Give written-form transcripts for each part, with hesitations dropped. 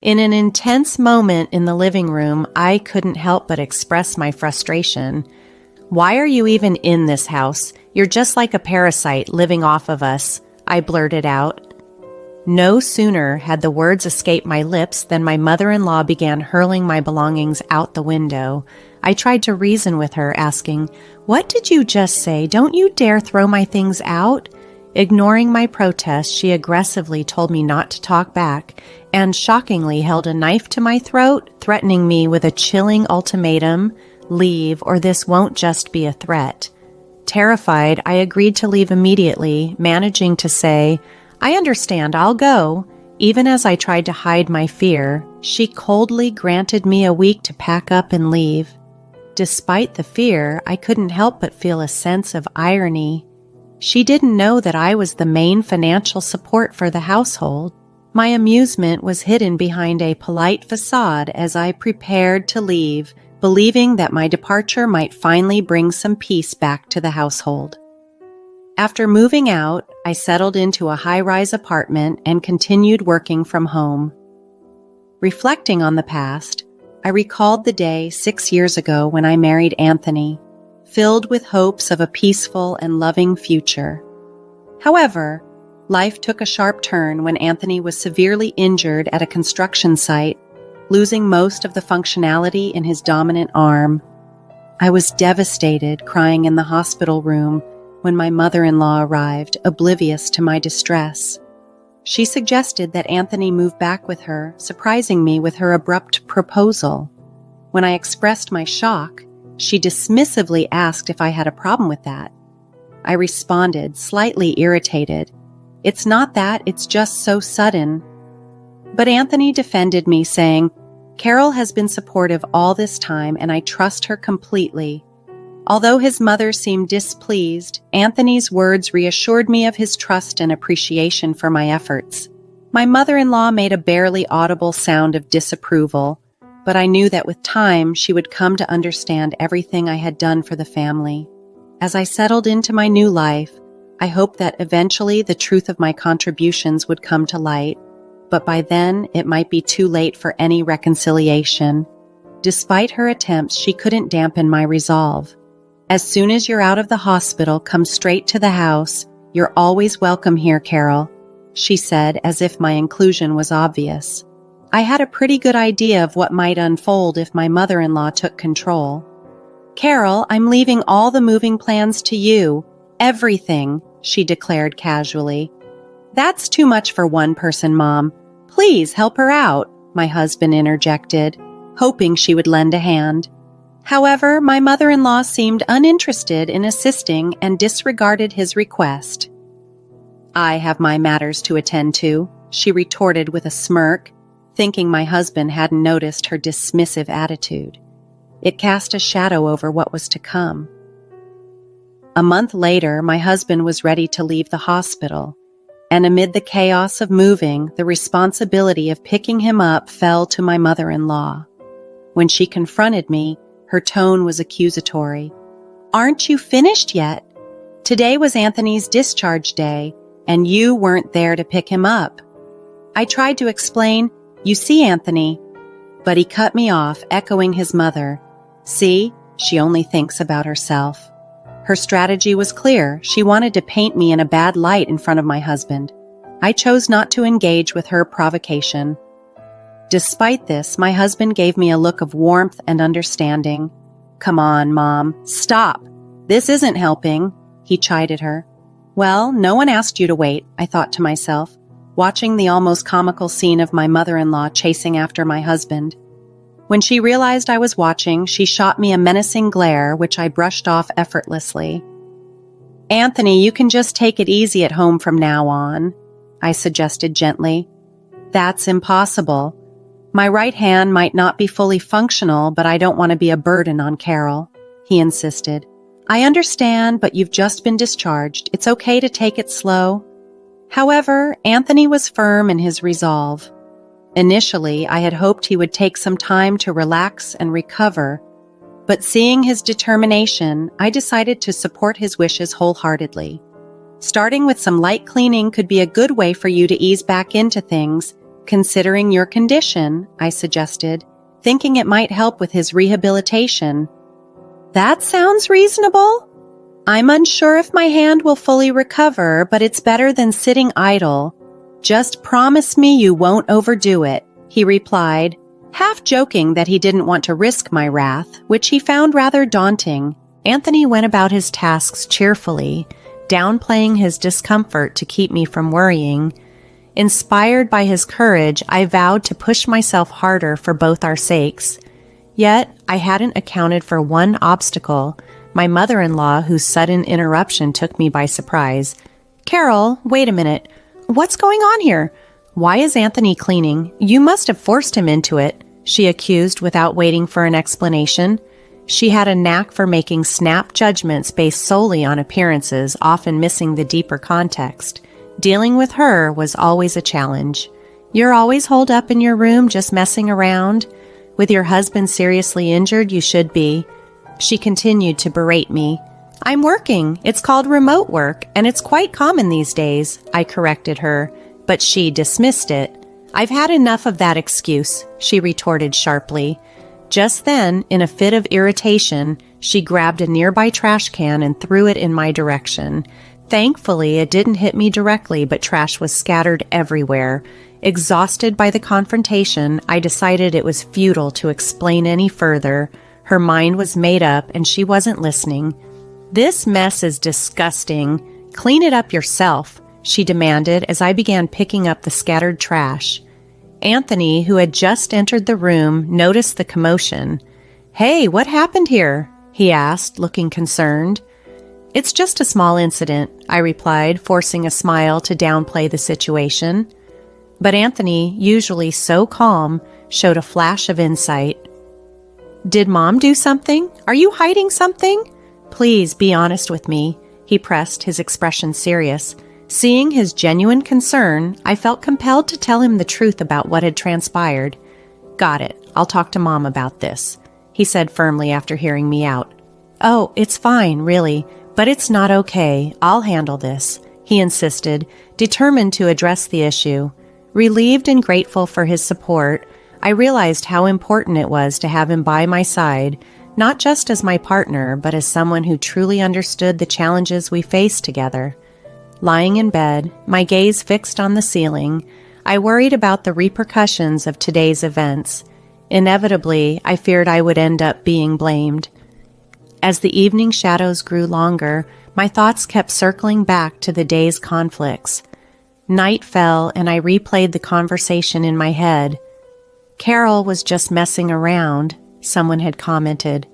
In an intense moment in the living room, I couldn't help but express my frustration. "Why are you even in this house? You're just like a parasite living off of us," I blurted out. No sooner had the words escaped my lips than my mother-in-law began hurling my belongings out the window. I tried to reason with her, asking, "What did you just say? Don't you dare throw my things out?" Ignoring my protest, she aggressively told me not to talk back and shockingly held a knife to my throat, threatening me with a chilling ultimatum: "Leave, or this won't just be a threat." Terrified, I agreed to leave immediately, managing to say, "I understand, I'll go." Even as I tried to hide my fear, she coldly granted me a week to pack up and leave. Despite the fear, I couldn't help but feel a sense of irony. She didn't know that I was the main financial support for the household. My amusement was hidden behind a polite facade as I prepared to leave, believing that my departure might finally bring some peace back to the household. After moving out, I settled into a high-rise apartment and continued working from home. Reflecting on the past, I recalled the day 6 years ago when I married Anthony, filled with hopes of a peaceful and loving future. However, life took a sharp turn when Anthony was severely injured at a construction site, losing most of the functionality in his dominant arm. I was devastated, crying in the hospital room when my mother-in-law arrived, oblivious to my distress. She suggested that Anthony move back with her, surprising me with her abrupt proposal. When I expressed my shock, she dismissively asked if I had a problem with that. I responded, slightly irritated, "It's not that, it's just so sudden." But Anthony defended me, saying, "Carol has been supportive all this time and I trust her completely." Although his mother seemed displeased, Anthony's words reassured me of his trust and appreciation for my efforts. My mother-in-law made a barely audible sound of disapproval, but I knew that with time she would come to understand everything I had done for the family. As I settled into my new life, I hoped that eventually the truth of my contributions would come to light, but by then it might be too late for any reconciliation. Despite her attempts, she couldn't dampen my resolve. "As soon as you're out of the hospital, come straight to the house. You're always welcome here, Carol," she said, as if my inclusion was obvious. I had a pretty good idea of what might unfold if my mother-in-law took control. "Carol, I'm leaving all the moving plans to you. Everything," she declared casually. "That's too much for one person, Mom. Please help her out," my husband interjected, hoping she would lend a hand. However, my mother-in-law seemed uninterested in assisting and disregarded his request. "I have my matters to attend to," she retorted with a smirk, thinking my husband hadn't noticed her dismissive attitude. It cast a shadow over what was to come. A month later, my husband was ready to leave the hospital, and amid the chaos of moving, the responsibility of picking him up fell to my mother-in-law. When she confronted me, her tone was accusatory. "Aren't you finished yet? Today was Anthony's discharge day, and you weren't there to pick him up." I tried to explain, "You see, Anthony," but he cut me off, echoing his mother. "See, she only thinks about herself." Her strategy was clear. She wanted to paint me in a bad light in front of my husband. I chose not to engage with her provocation. Despite this, my husband gave me a look of warmth and understanding. "Come on, Mom, stop. This isn't helping," he chided her. "Well, no one asked you to wait," I thought to myself, watching the almost comical scene of my mother-in-law chasing after my husband. When she realized I was watching, she shot me a menacing glare, which I brushed off effortlessly. "Anthony, you can just take it easy at home from now on," I suggested gently. "That's impossible. My right hand might not be fully functional, but I don't want to be a burden on Carol," he insisted. "I understand, but you've just been discharged. It's okay to take it slow." However, Anthony was firm in his resolve. Initially, I had hoped he would take some time to relax and recover, but seeing his determination, I decided to support his wishes wholeheartedly. "Starting with some light cleaning could be a good way for you to ease back into things. Considering your condition, I suggested, thinking it might help with his rehabilitation. That sounds reasonable. I'm unsure if my hand will fully recover, but it's better than sitting idle. Just promise me you won't overdo it, he replied, half joking that he didn't want to risk my wrath, which he found rather daunting. Anthony went about his tasks cheerfully, downplaying his discomfort to keep me from worrying. Inspired by his courage, I vowed to push myself harder for both our sakes. Yet, I hadn't accounted for one obstacle, my mother-in-law, whose sudden interruption took me by surprise. Carol, wait a minute. What's going on here? Why is Anthony cleaning? You must have forced him into it, she accused without waiting for an explanation. She had a knack for making snap judgments based solely on appearances, often missing the deeper context. Dealing with her was always a challenge. You're always holed up in your room just messing around. With your husband seriously injured, you should be. She continued to berate me. I'm working. It's called remote work, and it's quite common these days, I corrected her, but she dismissed it. I've had enough of that excuse, she retorted sharply. Just then, in a fit of irritation, she grabbed a nearby trash can and threw it in my direction. Thankfully, it didn't hit me directly, but trash was scattered everywhere. Exhausted by the confrontation, I decided it was futile to explain any further. Her mind was made up, and she wasn't listening. This mess is disgusting. Clean it up yourself, she demanded as I began picking up the scattered trash. Anthony, who had just entered the room, noticed the commotion. Hey, what happened here? He asked, looking concerned. It's just a small incident, I replied, forcing a smile to downplay the situation. But Anthony, usually so calm, showed a flash of insight. Did Mom do something? Are you hiding something? Please be honest with me, he pressed, his expression serious. Seeing his genuine concern, I felt compelled to tell him the truth about what had transpired. Got it. I'll talk to Mom about this, he said firmly after hearing me out. Oh, it's fine, really, but it's not okay. I'll handle this, he insisted, determined to address the issue. Relieved and grateful for his support, I realized how important it was to have him by my side, not just as my partner, but as someone who truly understood the challenges we faced together. Lying in bed, my gaze fixed on the ceiling, I worried about the repercussions of today's events. Inevitably, I feared I would end up being blamed. As the evening shadows grew longer, my thoughts kept circling back to the day's conflicts. Night fell, and I replayed the conversation in my head. Carol was just messing around, someone had commented.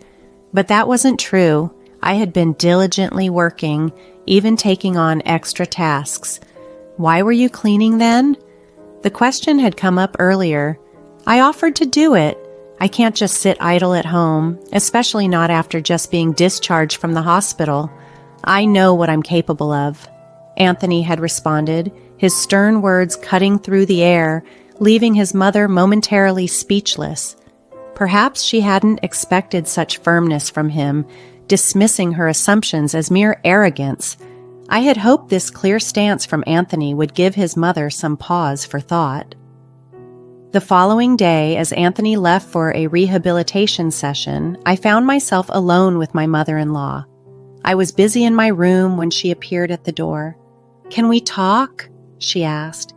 But that wasn't true. I had been diligently working, even taking on extra tasks. Why were you cleaning then? The question had come up earlier. I offered to do it. I can't just sit idle at home, especially not after just being discharged from the hospital. I know what I'm capable of, Anthony had responded, his stern words cutting through the air, leaving his mother momentarily speechless. Perhaps she hadn't expected such firmness from him, dismissing her assumptions as mere arrogance. I had hoped this clear stance from Anthony would give his mother some pause for thought. The following day, as Anthony left for a rehabilitation session, I found myself alone with my mother-in-law. I was busy in my room when she appeared at the door. "Can we talk?" she asked.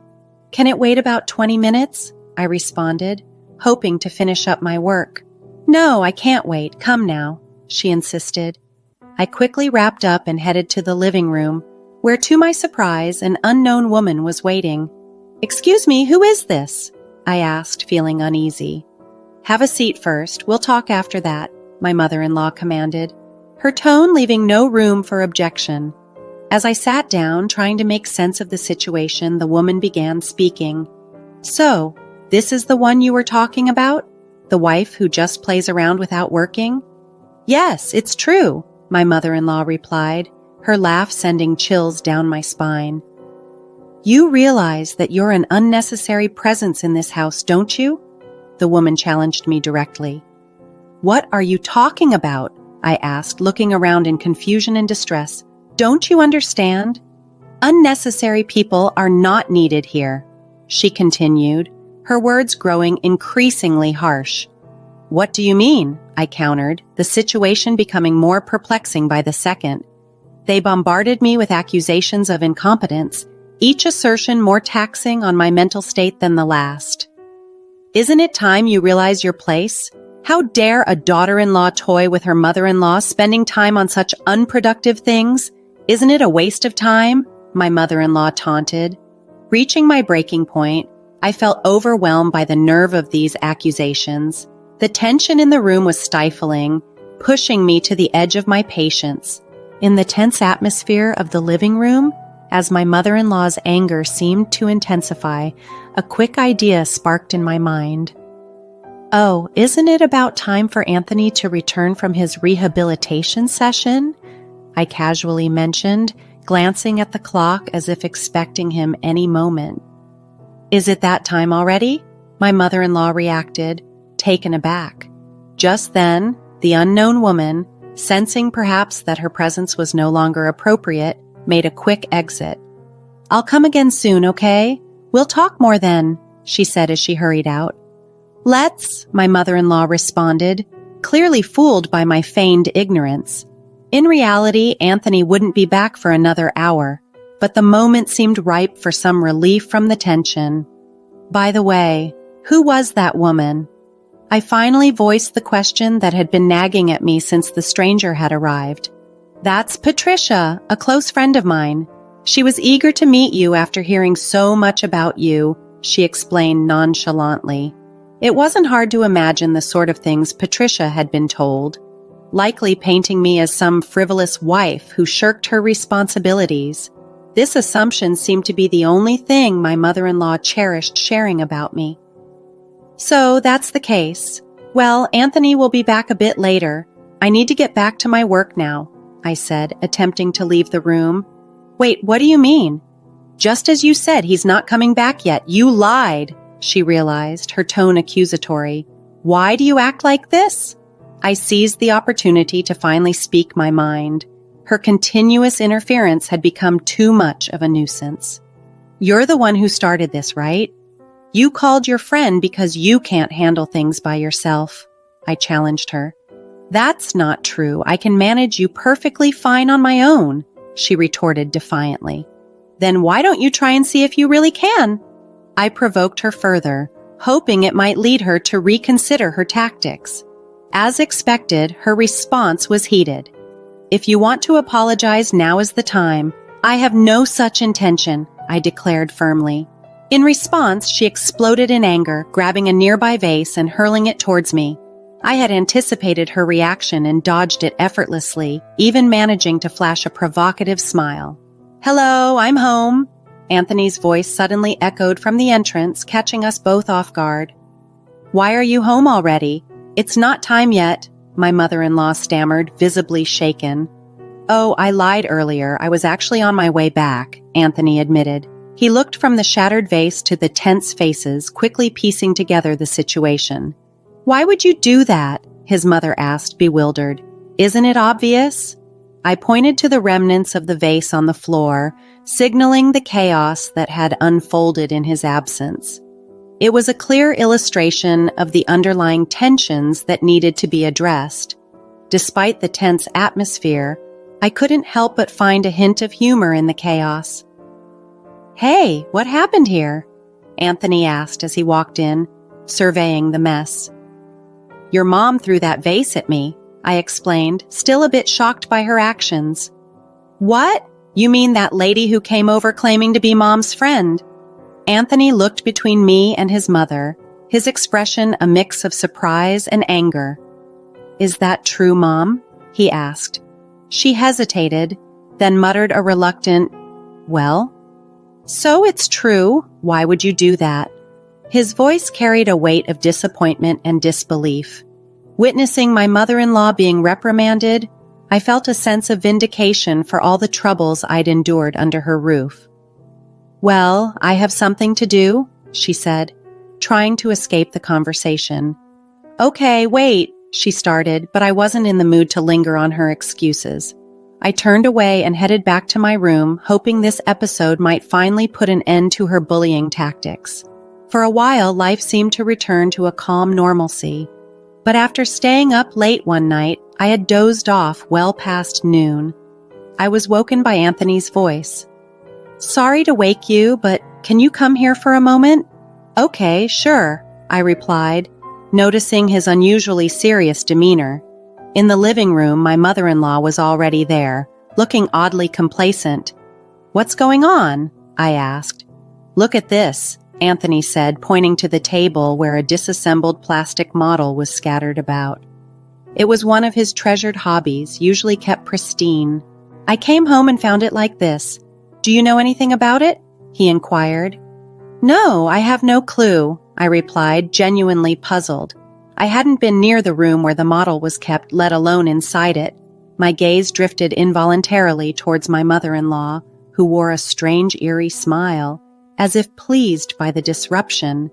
"Can it wait about 20 minutes?" I responded, hoping to finish up my work. "No, I can't wait. Come now," she insisted. I quickly wrapped up and headed to the living room, where, to my surprise, an unknown woman was waiting. "Excuse me, who is this?" I asked, feeling uneasy. "Have a seat first. We'll talk after that," my mother-in-law commanded, her tone leaving no room for objection. As I sat down, trying to make sense of the situation, the woman began speaking. "So, this is the one you were talking about? The wife who just plays around without working?" "Yes, it's true," my mother-in-law replied, her laugh sending chills down my spine. "You realize that you're an unnecessary presence in this house, don't you?" The woman challenged me directly. "What are you talking about?" I asked, looking around in confusion and distress. "Don't you understand? Unnecessary people are not needed here," she continued, her words growing increasingly harsh. "What do you mean?" I countered, the situation becoming more perplexing by the second. They bombarded me with accusations of incompetence, each assertion more taxing on my mental state than the last. "Isn't it time you realize your place? How dare a daughter-in-law toy with her mother-in-law, spending time on such unproductive things? Isn't it a waste of time?" my mother-in-law taunted. Reaching my breaking point, I felt overwhelmed by the nerve of these accusations. The tension in the room was stifling, pushing me to the edge of my patience. In the tense atmosphere of the living room, as my mother-in-law's anger seemed to intensify, a quick idea sparked in my mind. "Oh, isn't it about time for Anthony to return from his rehabilitation session?" I casually mentioned, glancing at the clock as if expecting him any moment. "Is it that time already?" my mother-in-law reacted, taken aback. Just then, the unknown woman, sensing perhaps that her presence was no longer appropriate, made a quick exit. "I'll come again soon, okay? We'll talk more then," she said as she hurried out. "Let's," my mother-in-law responded, clearly fooled by my feigned ignorance. In reality, Anthony wouldn't be back for another hour, but the moment seemed ripe for some relief from the tension. "By the way, who was that woman?" I finally voiced the question that had been nagging at me since the stranger had arrived. "That's Patricia, a close friend of mine. She was eager to meet you after hearing so much about you," she explained nonchalantly. It wasn't hard to imagine the sort of things Patricia had been told, likely painting me as some frivolous wife who shirked her responsibilities. This assumption seemed to be the only thing my mother-in-law cherished sharing about me. "So that's the case. Well, Anthony will be back a bit later. I need to get back to my work now," I said, attempting to leave the room. "Wait, what do you mean? Just as you said, he's not coming back yet. You lied," she realized, her tone accusatory. "Why do you act like this?" I seized the opportunity to finally speak my mind. Her continuous interference had become too much of a nuisance. "You're the one who started this, right? You called your friend because you can't handle things by yourself," I challenged her. "That's not true. I can manage you perfectly fine on my own," she retorted defiantly. "Then why don't you try and see if you really can?" I provoked her further, hoping it might lead her to reconsider her tactics. As expected, her response was heated. "If you want to apologize, now is the time. I have no such intention," I declared firmly. In response, she exploded in anger, grabbing a nearby vase and hurling it towards me. I had anticipated her reaction and dodged it effortlessly, even managing to flash a provocative smile. "Hello, I'm home." Anthony's voice suddenly echoed from the entrance, catching us both off guard. "Why are you home already? It's not time yet," my mother-in-law stammered, visibly shaken. "Oh, I lied earlier. I was actually on my way back," Anthony admitted. He looked from the shattered vase to the tense faces, quickly piecing together the situation. "Why would you do that?" his mother asked, bewildered. "Isn't it obvious?" I pointed to the remnants of the vase on the floor, signaling the chaos that had unfolded in his absence. It was a clear illustration of the underlying tensions that needed to be addressed. Despite the tense atmosphere, I couldn't help but find a hint of humor in the chaos. "Hey, what happened here?" Anthony asked as he walked in, surveying the mess. "Your mom threw that vase at me," I explained, still a bit shocked by her actions. "What? You mean that lady who came over claiming to be Mom's friend?" Anthony looked between me and his mother, his expression a mix of surprise and anger. "Is that true, Mom?" he asked. She hesitated, then muttered a reluctant, "Well?" "So it's true. Why would you do that?" His voice carried a weight of disappointment and disbelief. Witnessing my mother-in-law being reprimanded, I felt a sense of vindication for all the troubles I'd endured under her roof. "Well, I have something to do," she said, trying to escape the conversation. "Okay, wait," she started, but I wasn't in the mood to linger on her excuses. I turned away and headed back to my room, hoping this episode might finally put an end to her bullying tactics. For a while, life seemed to return to a calm normalcy. But after staying up late one night, I had dozed off well past noon. I was woken by Anthony's voice. "Sorry to wake you, but can you come here for a moment?" "Okay, sure," I replied, noticing his unusually serious demeanor. In the living room, my mother-in-law was already there, looking oddly complacent. "What's going on?" I asked. "Look at this," Anthony said, pointing to the table where a disassembled plastic model was scattered about. It was one of his treasured hobbies, usually kept pristine. "I came home and found it like this. Do you know anything about it?" he inquired. "No, I have no clue," I replied, genuinely puzzled. I hadn't been near the room where the model was kept, let alone inside it. My gaze drifted involuntarily towards my mother-in-law, who wore a strange, eerie smile, as if pleased by the disruption.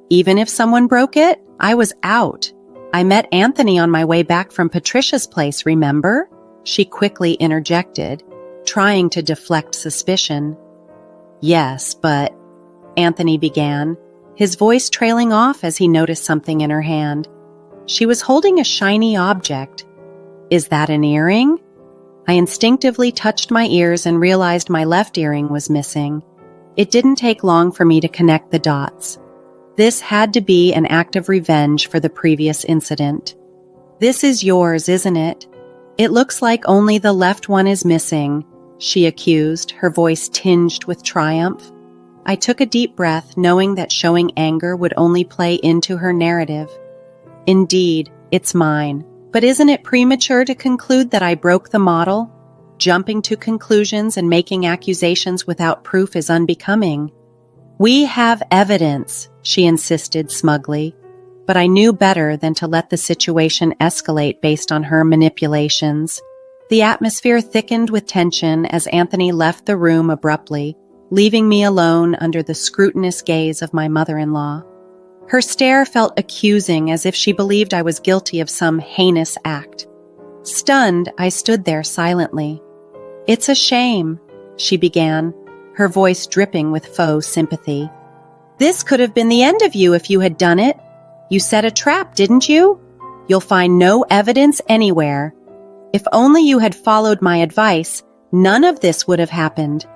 Even if someone broke it, I was out. "I met Anthony on my way back from Patricia's place, remember?" she quickly interjected, trying to deflect suspicion. "Yes, but," Anthony began, his voice trailing off as he noticed something in her hand. She was holding a shiny object. "Is that an earring?" I instinctively touched my ears and realized my left earring was missing. It didn't take long for me to connect the dots. This had to be an act of revenge for the previous incident. "This is yours, isn't it? It looks like only the left one is missing," she accused, her voice tinged with triumph. I took a deep breath, knowing that showing anger would only play into her narrative. "Indeed, it's mine. But isn't it premature to conclude that I broke the model? Jumping to conclusions and making accusations without proof is unbecoming." "We have evidence," she insisted smugly, but I knew better than to let the situation escalate based on her manipulations. The atmosphere thickened with tension as Anthony left the room abruptly, leaving me alone under the scrutinous gaze of my mother-in-law. Her stare felt accusing, as if she believed I was guilty of some heinous act. Stunned, I stood there silently. "It's a shame," she began, her voice dripping with faux sympathy. "This could have been the end of you if you had done it. You set a trap, didn't you? You'll find no evidence anywhere. If only you had followed my advice, none of this would have happened."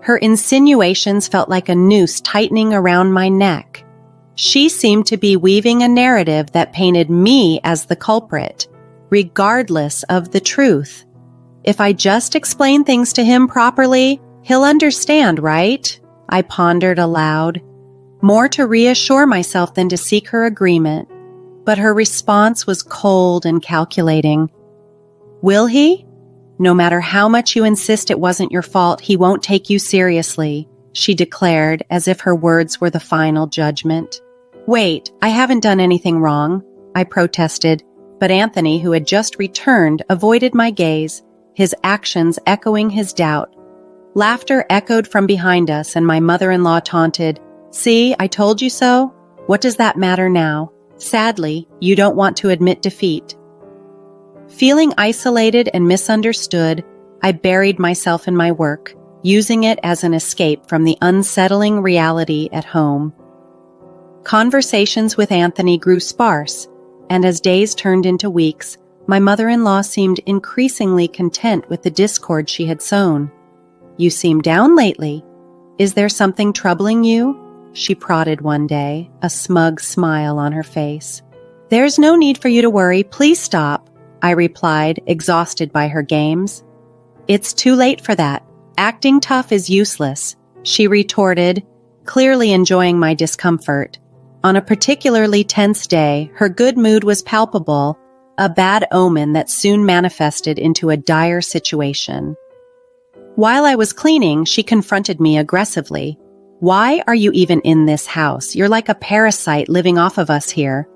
Her insinuations felt like a noose tightening around my neck. She seemed to be weaving a narrative that painted me as the culprit, regardless of the truth. If I just explain things to him properly, he'll understand, right? I pondered aloud, more to reassure myself than to seek her agreement. But her response was cold and calculating. "Will he? No matter how much you insist it wasn't your fault, he won't take you seriously," she declared, as if her words were the final judgment. "Wait, I haven't done anything wrong," I protested, but Anthony, who had just returned, avoided my gaze, his actions echoing his doubt. Laughter echoed from behind us, and my mother-in-law taunted, "See, I told you so? What does that matter now? Sadly, you don't want to admit defeat." Feeling isolated and misunderstood, I buried myself in my work, using it as an escape from the unsettling reality at home. Conversations with Anthony grew sparse, and as days turned into weeks, my mother-in-law seemed increasingly content with the discord she had sown. "You seem down lately. Is there something troubling you?" she prodded one day, a smug smile on her face. "There's no need for you to worry. Please stop," I replied, exhausted by her games. "It's too late for that. Acting tough is useless," she retorted, clearly enjoying my discomfort. On a particularly tense day, her good mood was palpable, a bad omen that soon manifested into a dire situation. While I was cleaning, she confronted me aggressively. "Why are you even in this house? You're like a parasite living off of us here."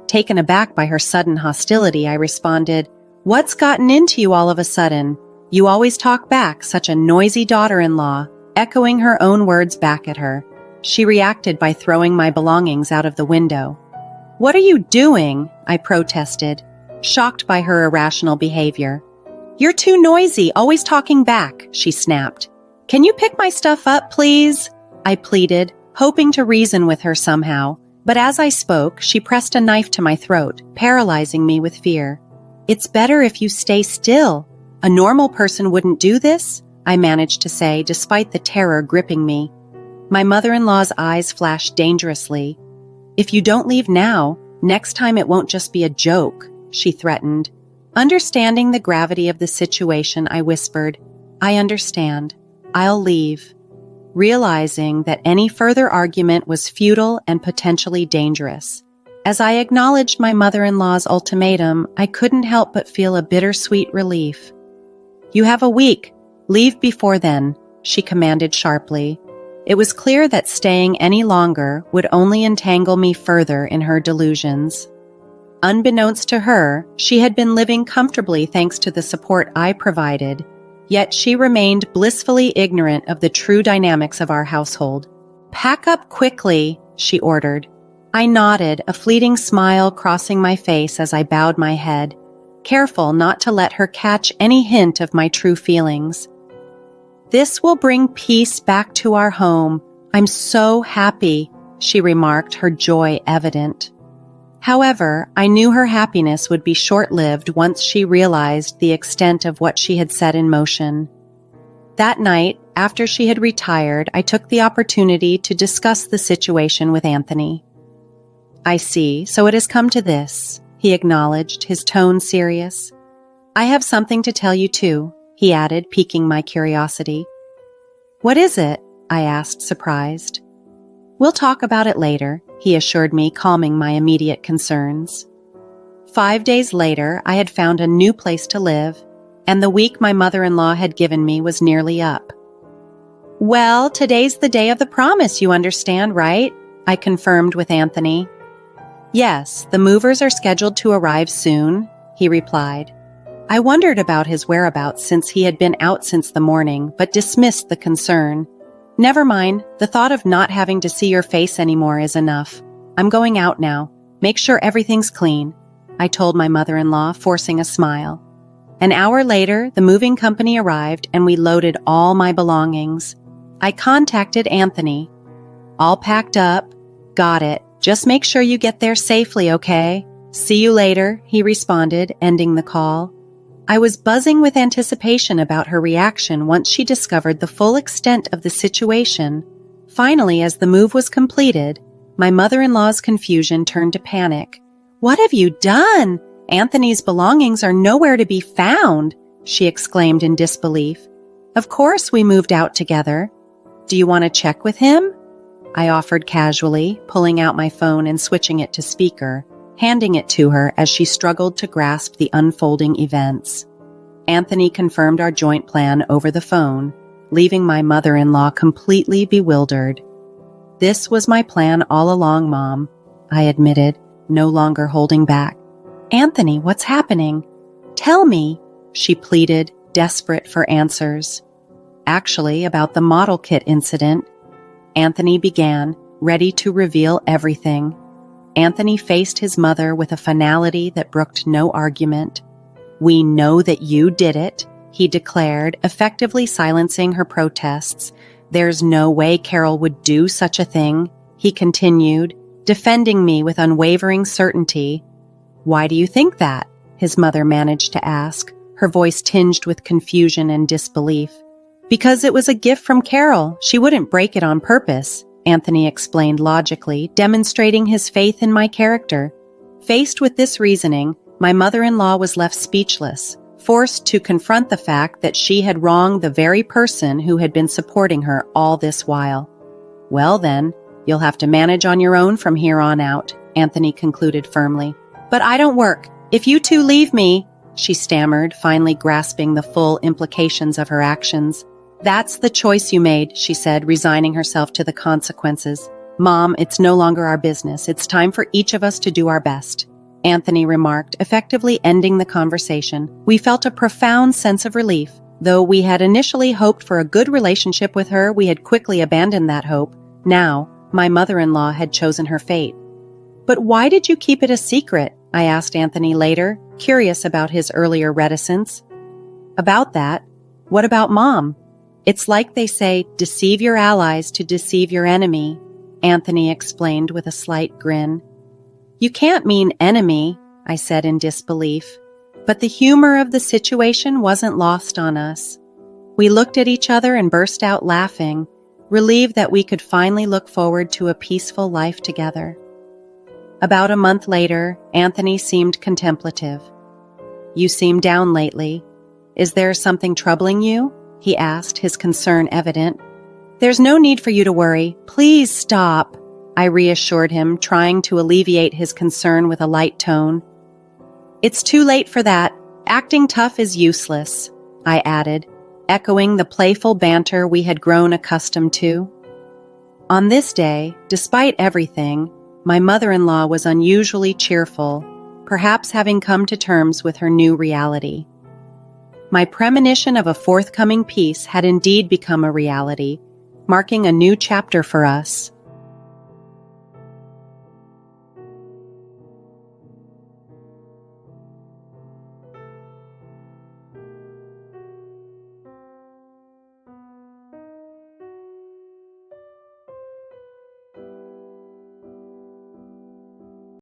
Taken aback by her sudden hostility, I responded, "What's gotten into you all of a sudden? You always talk back, such a noisy daughter-in-law," echoing her own words back at her. She reacted by throwing my belongings out of the window. "What are you doing?" I protested, shocked by her irrational behavior. "You're too noisy, always talking back," she snapped. "Can you pick my stuff up, please?" I pleaded, hoping to reason with her somehow, but as I spoke, she pressed a knife to my throat, paralyzing me with fear. "It's better if you stay still. A normal person wouldn't do this," I managed to say, despite the terror gripping me. My mother-in-law's eyes flashed dangerously. "If you don't leave now, next time it won't just be a joke," she threatened. Understanding the gravity of the situation, I whispered, "I understand. I'll leave," realizing that any further argument was futile and potentially dangerous. As I acknowledged my mother-in-law's ultimatum, I couldn't help but feel a bittersweet relief. "You have a week. Leave before then," she commanded sharply. It was clear that staying any longer would only entangle me further in her delusions. Unbeknownst to her, she had been living comfortably thanks to the support I provided, yet she remained blissfully ignorant of the true dynamics of our household. "Pack up quickly," she ordered. I nodded, a fleeting smile crossing my face as I bowed my head, careful not to let her catch any hint of my true feelings. "This will bring peace back to our home. I'm so happy," she remarked, her joy evident. However, I knew her happiness would be short-lived once she realized the extent of what she had set in motion. That night, after she had retired, I took the opportunity to discuss the situation with Anthony. "I see, so it has come to this," he acknowledged, his tone serious. "I have something to tell you too," he added, piquing my curiosity. "What is it?" I asked, surprised. "We'll talk about it later," he assured me, calming my immediate concerns. 5 days later, I had found a new place to live, and the week my mother-in-law had given me was nearly up. "Well, today's the day of the promise, you understand, right?" I confirmed with Anthony. "Yes, the movers are scheduled to arrive soon," he replied. I wondered about his whereabouts since he had been out since the morning, but dismissed the concern. "Never mind, the thought of not having to see your face anymore is enough. I'm going out now. Make sure everything's clean," I told my mother-in-law, forcing a smile. An hour later, the moving company arrived and we loaded all my belongings. I contacted Anthony. "All packed up. Got it. Just make sure you get there safely, okay? See you later," he responded, ending the call. I was buzzing with anticipation about her reaction once she discovered the full extent of the situation. Finally, as the move was completed, my mother-in-law's confusion turned to panic. "What have you done? Anthony's belongings are nowhere to be found," she exclaimed in disbelief. "Of course we moved out together. Do you want to check with him?" I offered casually, pulling out my phone and switching it to speaker, handing it to her as she struggled to grasp the unfolding events. Anthony confirmed our joint plan over the phone, leaving my mother-in-law completely bewildered. "This was my plan all along, Mom," I admitted, no longer holding back. "Anthony, what's happening? Tell me," she pleaded, desperate for answers. "Actually, about the model kit incident," Anthony began, ready to reveal everything. Anthony faced his mother with a finality that brooked no argument. "We know that you did it," he declared, effectively silencing her protests. "There's no way Carol would do such a thing," he continued, defending me with unwavering certainty. "Why do you think that?" his mother managed to ask, her voice tinged with confusion and disbelief. "Because it was a gift from Carol. She wouldn't break it on purpose," Anthony explained logically, demonstrating his faith in my character. Faced with this reasoning, my mother-in-law was left speechless, forced to confront the fact that she had wronged the very person who had been supporting her all this while. "Well then, you'll have to manage on your own from here on out," Anthony concluded firmly. "But I don't work. If you two leave me," she stammered, finally grasping the full implications of her actions. "That's the choice you made," she said, resigning herself to the consequences. "Mom, it's no longer our business. It's time for each of us to do our best," Anthony remarked, effectively ending the conversation. We felt a profound sense of relief. Though we had initially hoped for a good relationship with her, we had quickly abandoned that hope. Now, my mother-in-law had chosen her fate. "But why did you keep it a secret?" I asked Anthony later, curious about his earlier reticence. "About that? What about Mom? It's like they say, deceive your allies to deceive your enemy." Anthony explained with a slight grin. You can't mean enemy, I said in disbelief, but the humor of the situation wasn't lost on us. We looked at each other and burst out laughing, relieved that we could finally look forward to a peaceful life together. About a month later, Anthony seemed contemplative. You seem down lately. Is there something troubling you? He asked, his concern evident. There's no need for you to worry. Please stop, I reassured him, trying to alleviate his concern with a light tone. It's too late for that. Acting tough is useless, I added, echoing the playful banter we had grown accustomed to. On this day, despite everything, my mother-in-law was unusually cheerful, perhaps having come to terms with her new reality. My premonition of a forthcoming peace had indeed become a reality, marking a new chapter for us.